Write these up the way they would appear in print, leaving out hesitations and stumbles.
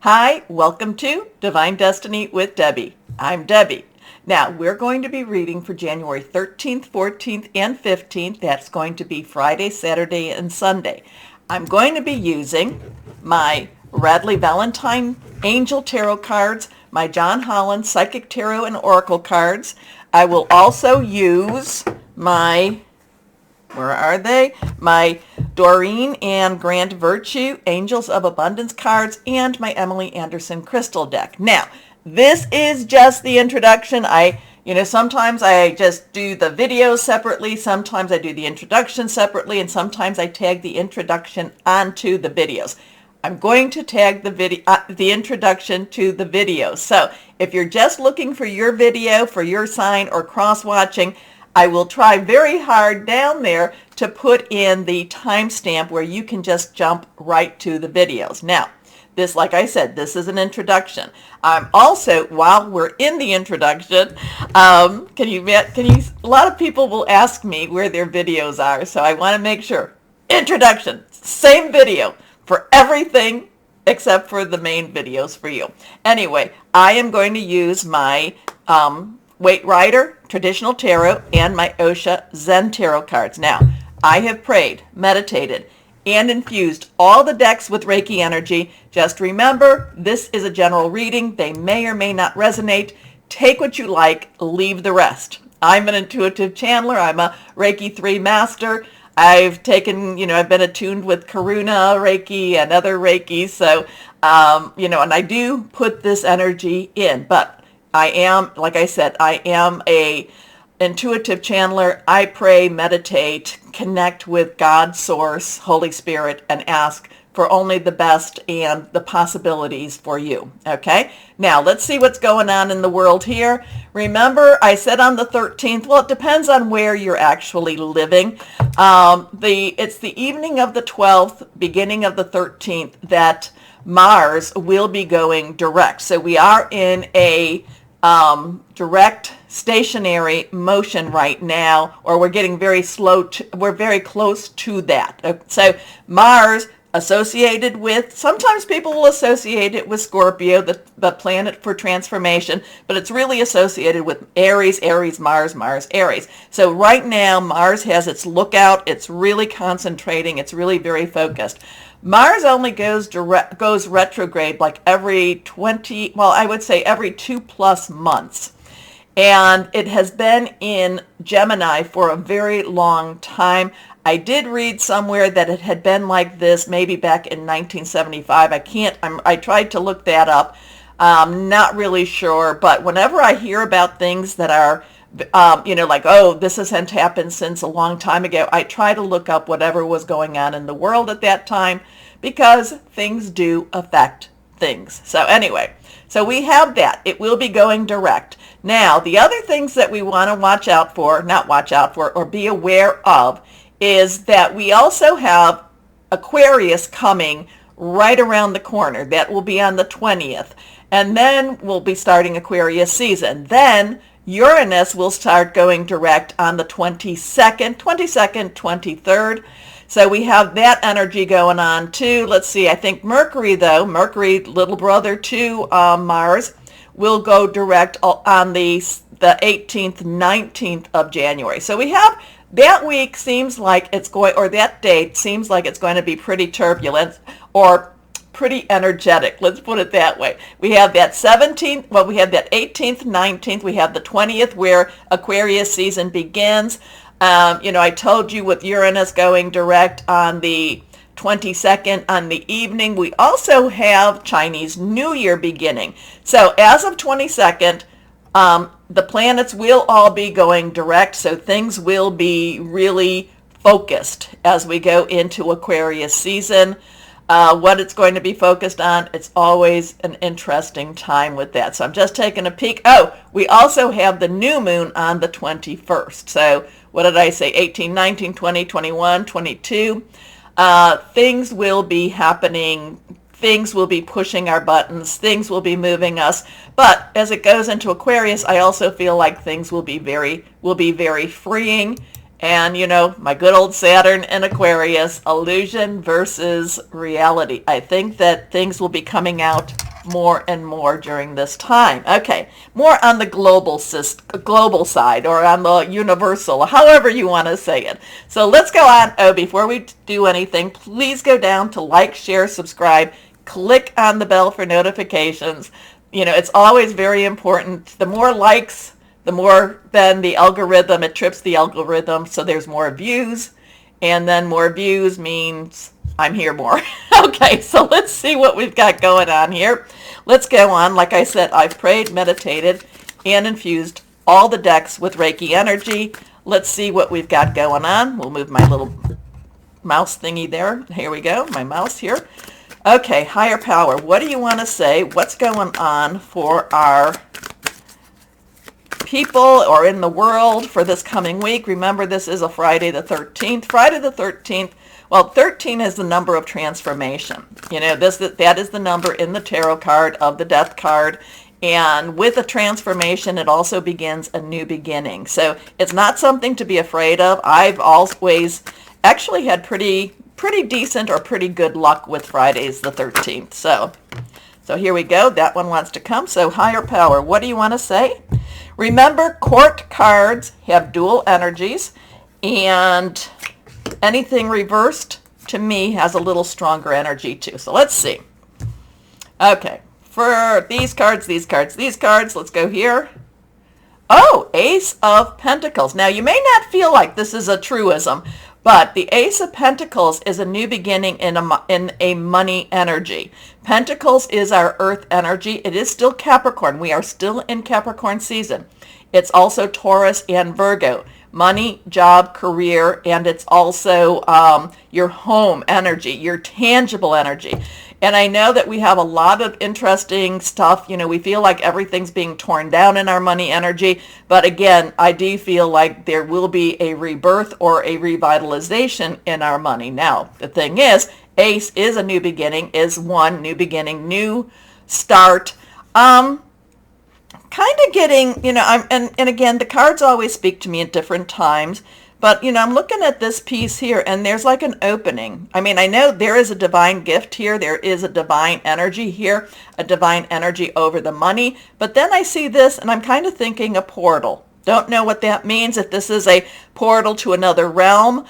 Hi, welcome to Divine Destiny with Debbie. I'm Debbie. Now, we're going to be reading for January 13th, 14th, and 15th. That's going to be Friday, Saturday, and Sunday. I'm going to be using my Radley Valentine Angel Tarot cards, my John Holland Psychic Tarot and Oracle cards. I will also use my my Doreen and Grand Virtue Angels of Abundance cards and my Emily Anderson Crystal deck. Now, this is just the introduction. Sometimes I just do the videos separately, sometimes I do the introduction separately, and sometimes I tag the introduction onto the videos. I'm going to tag the introduction to the videos. So if you're just looking for your video for your sign or cross-watching, I will try very hard down there to put in the timestamp where you can just jump right to the videos. Now, this, like I said, this is an introduction. Also, while we're in the introduction, a lot of people will ask me where their videos are, so I want to make sure. Introduction, same video for everything except for the main videos for you. Anyway, I am going to use my Waite Rider Traditional Tarot and my Osha Zen Tarot cards. Now, I have prayed, meditated, and infused all the decks with Reiki energy. Just remember, this is a general reading. They may or may not resonate. Take what you like, leave the rest. I'm an intuitive channeler. I'm a Reiki 3 master. I've been attuned with Karuna Reiki and other Reiki. So, and I do put this energy in, but I am, like I said, I am a intuitive channeler. I pray, meditate, connect with God, Source, Holy Spirit, and ask for only the best and the possibilities for you. Okay? Now, let's see what's going on in the world here. Remember, I said on the 13th, well, it depends on where you're actually living. It's the evening of the 12th, beginning of the 13th, that Mars will be going direct. So we are in a direct stationary motion right now, or we're getting we're very close to that. So Mars associated with, sometimes people will associate it with Scorpio, the planet for transformation, but it's really associated with Aries, Mars, Aries. So right now Mars has its lookout, it's really concentrating, it's really very focused. Mars only goes retrograde like every 2+ months. And it has been in Gemini for a very long time. I did read somewhere that it had been like this maybe back in 1975. I tried to look that up. Not really sure, but whenever I hear about things that are this hasn't happened since a long time ago, I try to look up whatever was going on in the world at that time, because things do affect things. So anyway, so we have that. It will be going direct. Now, the other things that we want to or be aware of is that we also have Aquarius coming right around the corner. That will be on the 20th. And then we'll be starting Aquarius season. Then Uranus will start going direct on the 22nd, 23rd. So we have that energy going on too. Let's see, I think Mercury, little brother to Mars, will go direct on the 18th, 19th of January. So we have that week seems like it's going, or that date seems like it's going to be pretty turbulent or pretty energetic. Let's put it that way. We have that 17th, we have that 18th, 19th, we have the 20th where Aquarius season begins. I told you with Uranus going direct on the 22nd on the evening, we also have Chinese New Year beginning. So as of 22nd, the planets will all be going direct, so things will be really focused as we go into Aquarius season. What it's going to be focused on, it's always an interesting time with that. So I'm just taking a peek. Oh, we also have the new moon on the 21st. So what did I say? 18, 19, 20, 21, 22. Things will be happening. Things will be pushing our buttons. Things will be moving us. But as it goes into Aquarius, I also feel like things will be very freeing. And, my good old Saturn and Aquarius, illusion versus reality. I think that things will be coming out more and more during this time. Okay, more on the global side, or on the universal, however you want to say it. So let's go on. Oh, before we do anything, please go down to like, share, subscribe, click on the bell for notifications. You know, it's always very important. The more likes, the more then the algorithm, it trips the algorithm, so there's more views, and then more views means I'm here more. Okay, so let's see what we've got going on here. Let's go on. Like I said, I've prayed, meditated, and infused all the decks with Reiki energy. Let's see what we've got going on. We'll move my little mouse thingy there. Here we go, my mouse here. Okay, higher power, what do you want to say? What's going on for our people or in the world for this coming week? Remember, this is a Friday the 13th. Friday the 13th, well, 13 is the number of transformation. You know, that is the number in the tarot card of the death card. And with a transformation, it also begins a new beginning. So it's not something to be afraid of. I've always actually had pretty decent or pretty good luck with Fridays the 13th. So here we go. That one wants to come. So higher power, what do you want to say? Remember, court cards have dual energies, and anything reversed to me has a little stronger energy too. So let's see. Okay, for these cards, let's go here. Oh, Ace of Pentacles. Now, you may not feel like this is a truism, but the Ace of Pentacles is a new beginning in a money energy. Pentacles is our earth energy. It is still Capricorn. We are still in Capricorn season. It's also Taurus and Virgo. Money, job, career, and it's also your home energy, your tangible energy. And I know that we have a lot of interesting stuff. You know, we feel like everything's being torn down in our money energy. But again, I do feel like there will be a rebirth or a revitalization in our money. Now, the thing is, Ace is a new beginning, is one new beginning, new start. Kind of getting, you know, and again, the cards always speak to me at different times. But, you know, I'm looking at this piece here, and there's like an opening. I mean, I know there is a divine gift here. There is a divine energy here, a divine energy over the money. But then I see this, and I'm kind of thinking a portal. Don't know what that means, if this is a portal to another realm,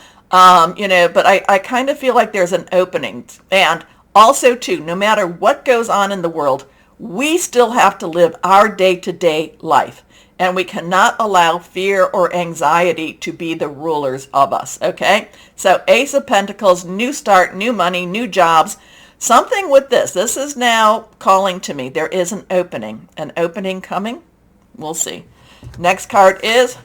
you know, but I kind of feel like there's an opening. And also, too, no matter what goes on in the world, we still have to live our day-to-day life. And we cannot allow fear or anxiety to be the rulers of us, okay? So Ace of Pentacles, new start, new money, new jobs. Something with this. This is now calling to me. There is an opening coming. We'll see. Next card is,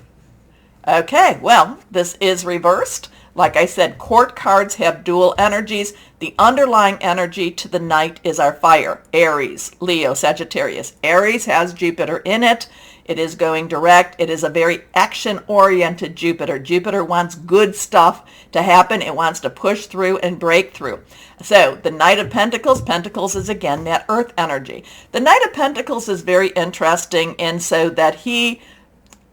okay, well, this is reversed. Like I said, court cards have dual energies. The underlying energy to the Knight is our fire. Aries, Leo, Sagittarius. Aries has Jupiter in it. It is going direct. It is a very action-oriented Jupiter. Jupiter wants good stuff to happen. It wants to push through and break through. So the Knight of Pentacles, Pentacles is again that earth energy. The Knight of Pentacles is very interesting in so that he,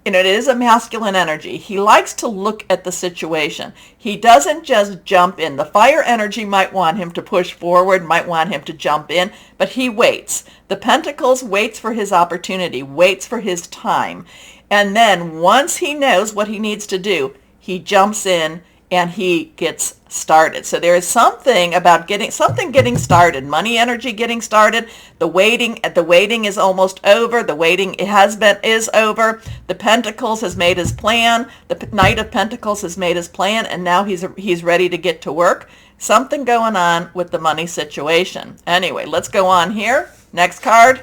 you know, it is a masculine energy. He likes to look at the situation. He doesn't just jump in. The fire energy might want him to push forward, might want him to jump in, but he waits. The Pentacles waits for his opportunity, waits for his time. And then once he knows what he needs to do, he jumps in and he gets started. So there is something about getting started. Money energy getting started. The waiting is almost over. The waiting is over. The Pentacles has made his plan. The Knight of Pentacles has made his plan, and now he's ready to get to work. Something going on with the money situation. Anyway, let's go on here. Next card,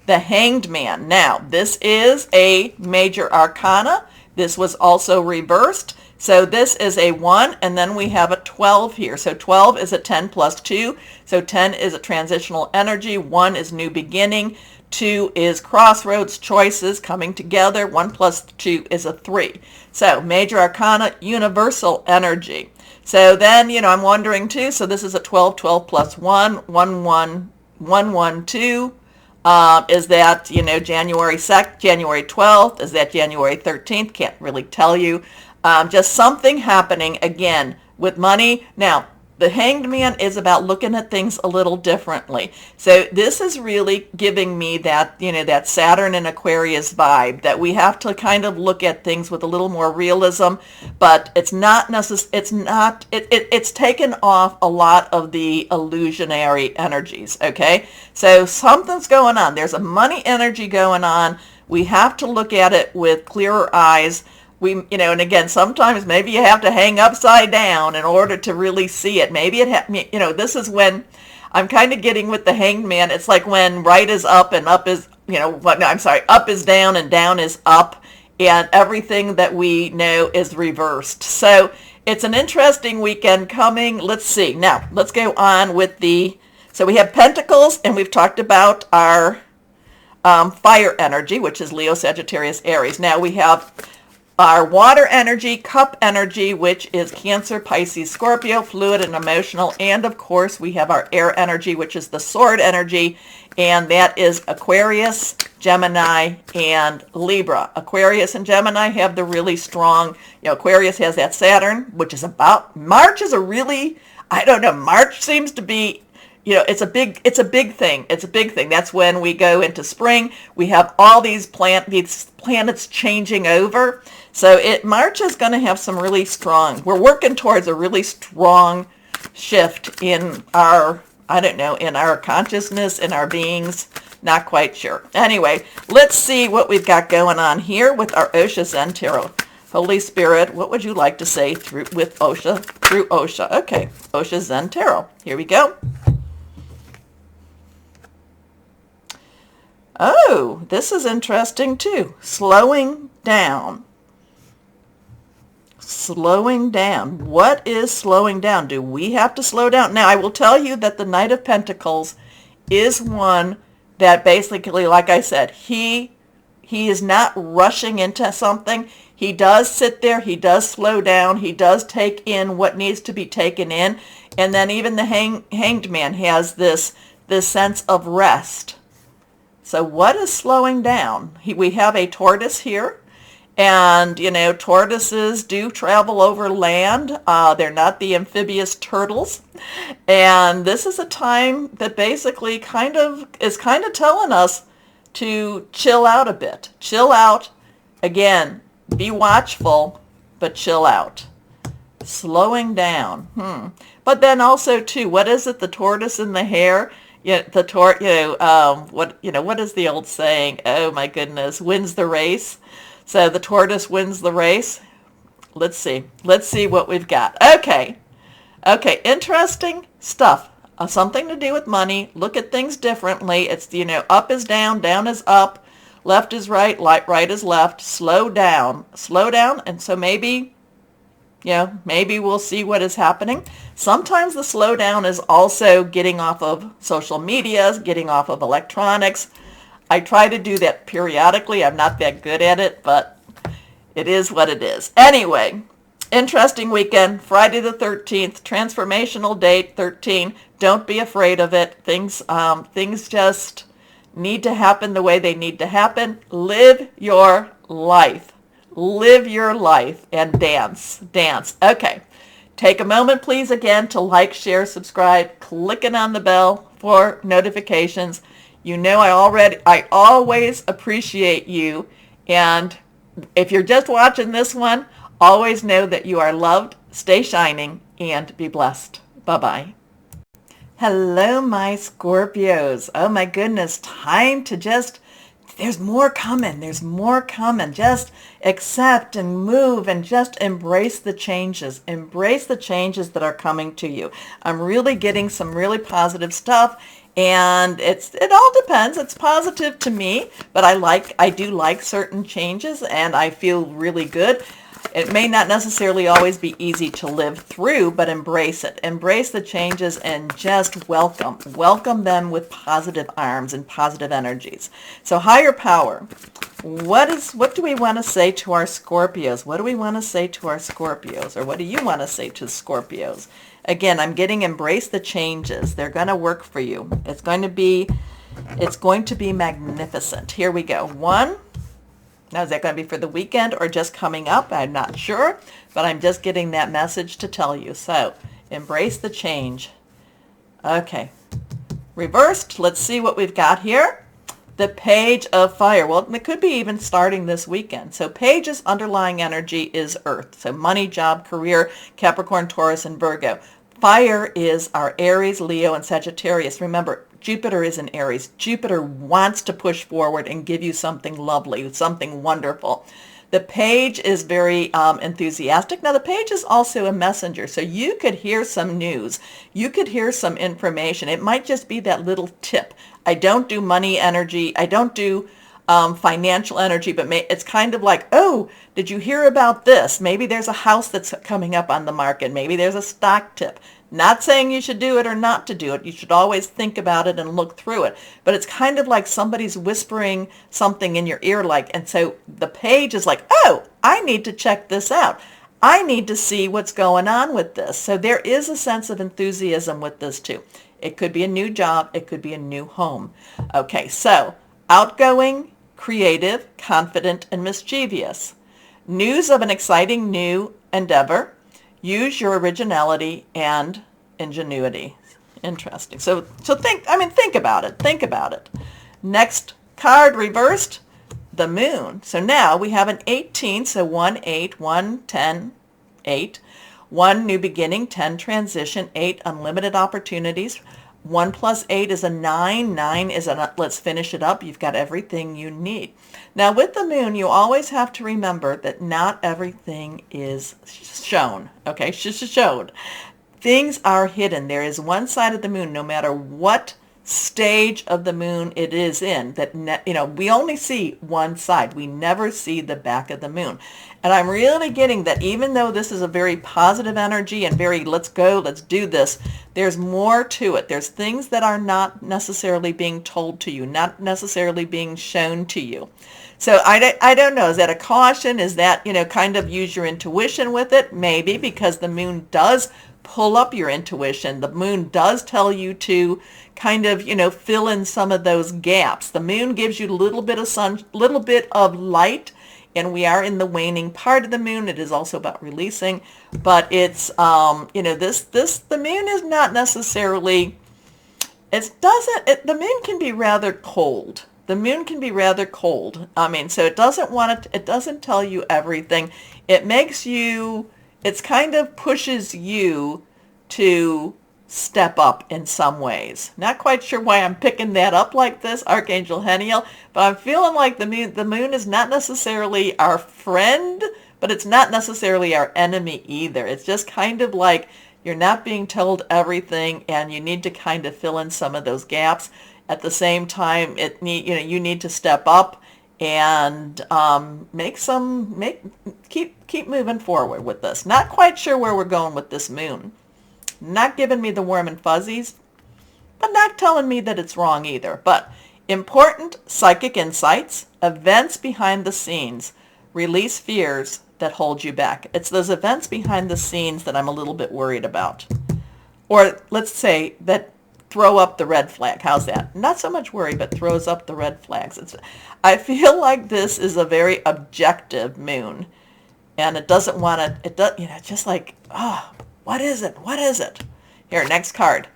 the Hanged Man. Now, this is a major arcana. This was also reversed. So this is a 1, and then we have a 12 here. So 12 is a 10 plus 2. So 10 is a transitional energy. 1 is new beginning. 2 is crossroads, choices coming together. 1 plus 2 is a 3. So major arcana, universal energy. So then, you know, I'm wondering too, so this is a 12, 12 plus 1, 1, 1, 1, 1, 2. Is that, you know, January 12th? Is that January 13th? Can't really tell you. Just something happening again with money. Now, The Hanged Man is about looking at things a little differently. So this is really giving me that, that Saturn and Aquarius vibe, that we have to kind of look at things with a little more realism, but it's not it's taken off a lot of the illusionary energies, okay? So something's going on. There's a money energy going on. We have to look at it with clearer eyes. And again, sometimes maybe you have to hang upside down in order to really see it. Maybe this is when I'm kind of getting with the Hanged Man. It's like when right is up and up is, up is down and down is up, and everything that we know is reversed. So it's an interesting weekend coming. Let's see. Now, let's go on with so we have Pentacles, and we've talked about our fire energy, which is Leo, Sagittarius, Aries. Now we have our water energy, cup energy, which is Cancer, Pisces, Scorpio, fluid and emotional. And of course, we have our air energy, which is the sword energy. And that is Aquarius, Gemini, and Libra. Aquarius and Gemini have the really strong, Aquarius has that Saturn, which is about, March is a really, I don't know, March seems to be, it's a big thing. It's a big thing. That's when we go into spring. We have all these planets changing over. So March is going to have some really strong, we're working towards a really strong shift in our, in our consciousness, in our beings. Not quite sure. Anyway, let's see what we've got going on here with our Osha Zen Tarot. Holy Spirit, what would you like to say through Osha? Okay, Osha Zen Tarot. Here we go. Oh, this is interesting too. Slowing down. Slowing down. What is slowing down? Do we have to slow down? Now, I will tell you that the Knight of Pentacles is one that basically, like I said, he is not rushing into something. He does sit there. He does slow down. He does take in what needs to be taken in. And then even the Hanged Man has this sense of rest. So what is slowing down? We have a tortoise here. And, tortoises do travel over land. They're not the amphibious turtles. And this is a time that basically is telling us to chill out a bit. Chill out. Again, be watchful, but chill out. Slowing down. But then also, too, what is it? The tortoise and the hare? Yeah, what is the old saying? Oh, my goodness. Wins the race. So the tortoise wins the race. Let's see. Let's see what we've got. Okay. Interesting stuff. Something to do with money. Look at things differently. It's, up is down, down is up, left is right, right is left. Slow down. And so maybe we'll see what is happening. Sometimes the slowdown is also getting off of social media, getting off of electronics. I try to do that periodically. I'm not that good at it, but it is what it is. Anyway, interesting weekend. Friday the 13th, transformational date 13. Don't be afraid of it. Things just need to happen the way they need to happen. Live your life. Live your life and dance. Okay. Take a moment, please, again, to like, share, subscribe, clicking on the bell for notifications. I always appreciate you. And if you're just watching this one, always know that you are loved, stay shining, and be blessed. Bye-bye. Hello, my Scorpios. Oh, my goodness. Time to there's more coming. Just accept and move and just embrace the changes. Embrace the changes that are coming to you. I'm really getting some really positive stuff. And it all depends. It's positive to me, but I do like certain changes, and I feel really good. It may not necessarily always be easy to live through, but embrace it. Embrace the changes and just welcome them with positive arms and positive energies. So higher power. What do we want to say to our Scorpios? What do we want to say to our Scorpios? Or what do you want to say to Scorpios? Again, I'm getting embrace the changes. They're going to work for you. It's going to be magnificent. Here we go. 1. Now, is that going to be for the weekend or just coming up? I'm not sure, but I'm just getting that message to tell you. So Embrace the change. Okay. Reversed, let's see what we've got here. The Page of Fire. Well, it could be even starting this weekend. So Page's underlying energy is Earth. So money, job, career, Capricorn, Taurus, and Virgo. Fire is our Aries, Leo, and Sagittarius. Remember, Jupiter is in Aries. Jupiter wants to push forward and give you something lovely, something wonderful. The Page is very enthusiastic. Now, the Page is also a messenger, so you could hear some news. You could hear some information. It might just be that little tip. I don't do money energy. I don't do financial energy, but it's kind of like, oh, did you hear about this? Maybe there's a house that's coming up on the market. Maybe there's a stock tip. Not saying you should do it or not to do it. You should always think about it and look through it. But it's kind of like somebody's whispering something in your ear, and so the Page is like, oh, I need to check this out. I need to see what's going on with this. So there is a sense of enthusiasm with this too. It could be a new job. It could be a new home. Okay, so outgoing, creative, confident, and mischievous. News of an exciting new endeavor. Use your originality and ingenuity. Interesting. So think about it. Think about it. Next card reversed, the Moon. So now we have an 18, so 1, 8, 1, 10, 8. 1, new beginning, 10, transition, 8, unlimited opportunities. 1 plus 8 is a 9. 9 is a let's finish it up. You've got everything you need. Now with the Moon, you always have to remember that not everything is shown. Okay, showed. Things are hidden. There is one side of the Moon, no matter what stage of the Moon it is in, that we only see one side. We never see the back of the Moon. And I'm really getting that even though this is a very positive energy and very let's go, let's do this, there's more to it. There's things that are not necessarily being told to you, not necessarily being shown to you. So I don't know. Is that a caution? Is that, kind of use your intuition with it? Maybe, because the Moon does pull up your intuition. The Moon does tell you to kind of, fill in some of those gaps. The Moon gives you a little bit of sun, little bit of light, and we are in the waning part of the Moon. It is also about releasing, but it's, the Moon is not necessarily, the Moon can be rather cold. The Moon can be rather cold. So it doesn't tell you everything. It's kind of pushes you to step up in some ways. Not quite sure why I'm picking that up like this, Archangel Heniel, but I'm feeling like the Moon is not necessarily our friend, but it's not necessarily our enemy either. It's just kind of like you're not being told everything, and you need to kind of fill in some of those gaps. At the same time, you need to step up and keep moving forward with this. Not quite sure where we're going with this Moon. Not giving me the warm and fuzzies, but not telling me that it's wrong either. But important psychic insights, events behind the scenes, release fears that hold you back. It's those events behind the scenes that I'm a little bit worried about. Or let's say that throw up the red flag. How's that? Not so much worry, but throws up the red flags. I feel like this is a very objective Moon, and it doesn't want to. It does, just like, what is it? What is it? Here, next card,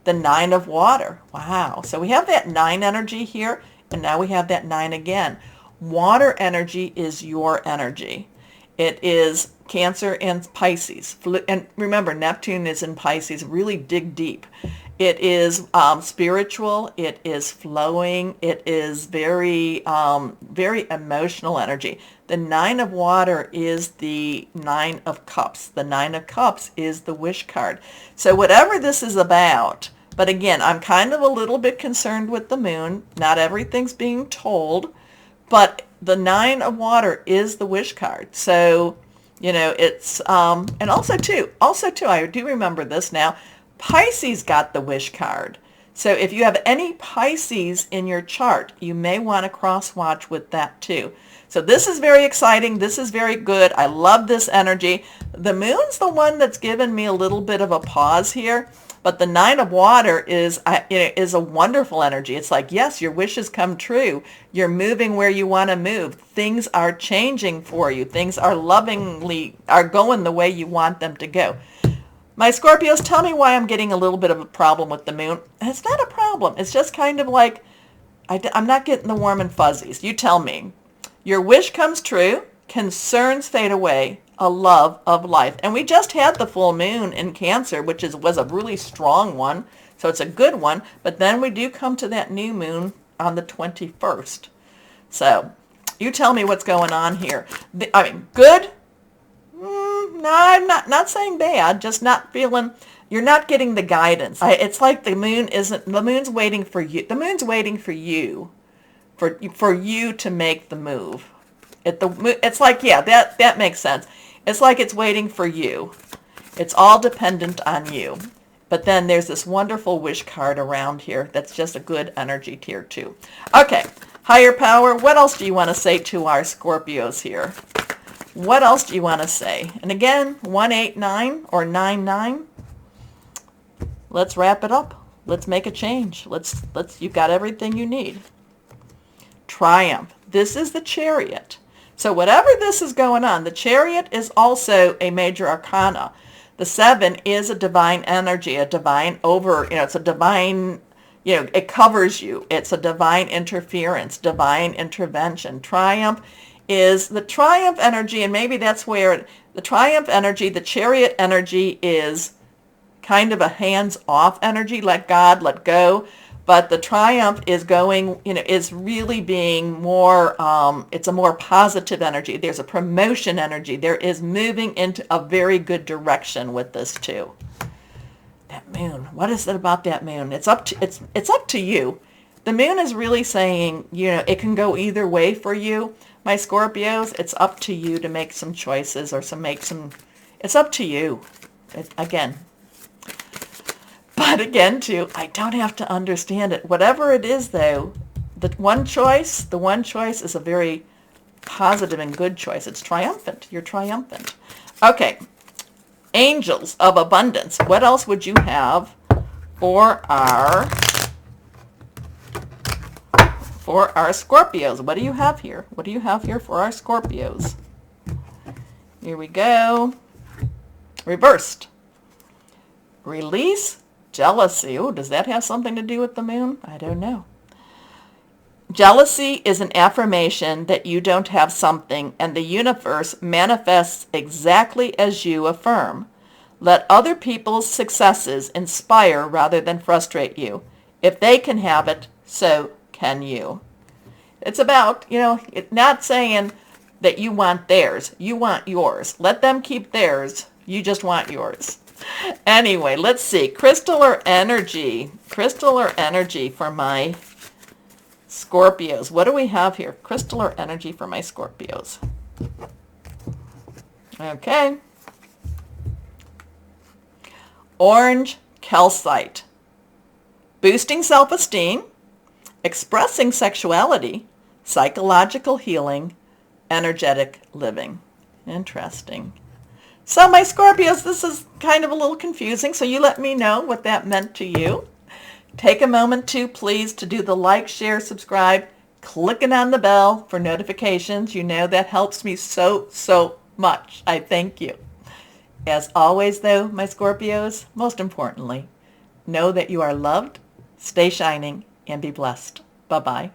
the 9 of Water. Wow. So we have that 9 energy here, and now we have that 9 again. Water energy is your energy. It is Cancer and Pisces. And remember, Neptune is in Pisces. Really dig deep. It is spiritual. It is flowing. It is very, very emotional energy. The 9 of Water is the 9 of Cups. The 9 of Cups is the wish card. So whatever this is about, but again, I'm kind of a little bit concerned with the Moon. Not everything's being told, but the 9 of Water is the wish card. So, it's, and also too, I do remember this now, Pisces got the wish card. So if you have any Pisces in your chart, you may want to cross-watch with that too. So this is very exciting. This is very good. I love this energy. The Moon's the one that's given me a little bit of a pause here, but the 9 of Water is a wonderful energy. It's like, yes, your wishes come true. You're moving where you want to move. Things are changing for you. Things are going the way you want them to go. My Scorpios, tell me why I'm getting a little bit of a problem with the moon. And it's not a problem. It's just kind of like, I'm not getting the warm and fuzzies. You tell me. Your wish comes true. Concerns fade away. A love of life. And we just had the full moon in Cancer, which was a really strong one. So it's a good one. But then we do come to that new moon on the 21st. So you tell me what's going on here. Good? No, I'm not saying bad, just not feeling, you're not getting the guidance. It's like the moon's waiting for you. The moon's waiting for you, for you to make the move. It's like, yeah, that makes sense. It's like it's waiting for you. It's all dependent on you. But then there's this wonderful wish card around here that's just a good energy tier too. Okay, higher power, what else do you want to say to our Scorpios here? What else do you want to say? And again, 189 or 99. Let's wrap it up. Let's make a change. You've got everything you need. Triumph. This is the Chariot. So whatever this is going on, the Chariot is also a major arcana. The 7 is a divine energy, a divine it's a divine, it covers you. It's a divine interference, divine intervention. Triumph is the Triumph energy, and maybe that's where the Triumph energy, the Chariot energy is kind of a hands-off energy, let God, let go. But the Triumph is going, is really being more, it's a more positive energy. There's a promotion energy. There is moving into a very good direction with this too. That moon, what is it about that moon? It's up to you. The moon is really saying, it can go either way for you. My Scorpios, it's up to you to make some choices or it's up to you. But again, too, I don't have to understand it. Whatever it is, though, the one choice is a very positive and good choice. It's triumphant. You're triumphant. Okay. Angels of abundance. What else would you have for our Scorpios? What do you have here? What do you have here for our Scorpios? Here we go. Reversed. Release. Jealousy. Oh, does that have something to do with the moon? I don't know. Jealousy is an affirmation that you don't have something, and the universe manifests exactly as you affirm. Let other people's successes inspire rather than frustrate you. If they can have it, so can you. It's about, not saying that you want theirs. You want yours. Let them keep theirs. You just want yours. Anyway, let's see. Crystal or energy? Crystal or energy for my Scorpios? What do we have here? Crystal or energy for my Scorpios? Okay. Orange calcite. Boosting self-esteem, expressing sexuality, psychological healing, energetic living. Interesting. So my Scorpios, this is kind of a little confusing, so you let me know what that meant to you. Take a moment please, to do the like, share, subscribe, clicking on the bell for notifications. That helps me so much. I thank you. As always, though, my Scorpios, most importantly, know that you are loved, stay shining, and be blessed. Bye-bye.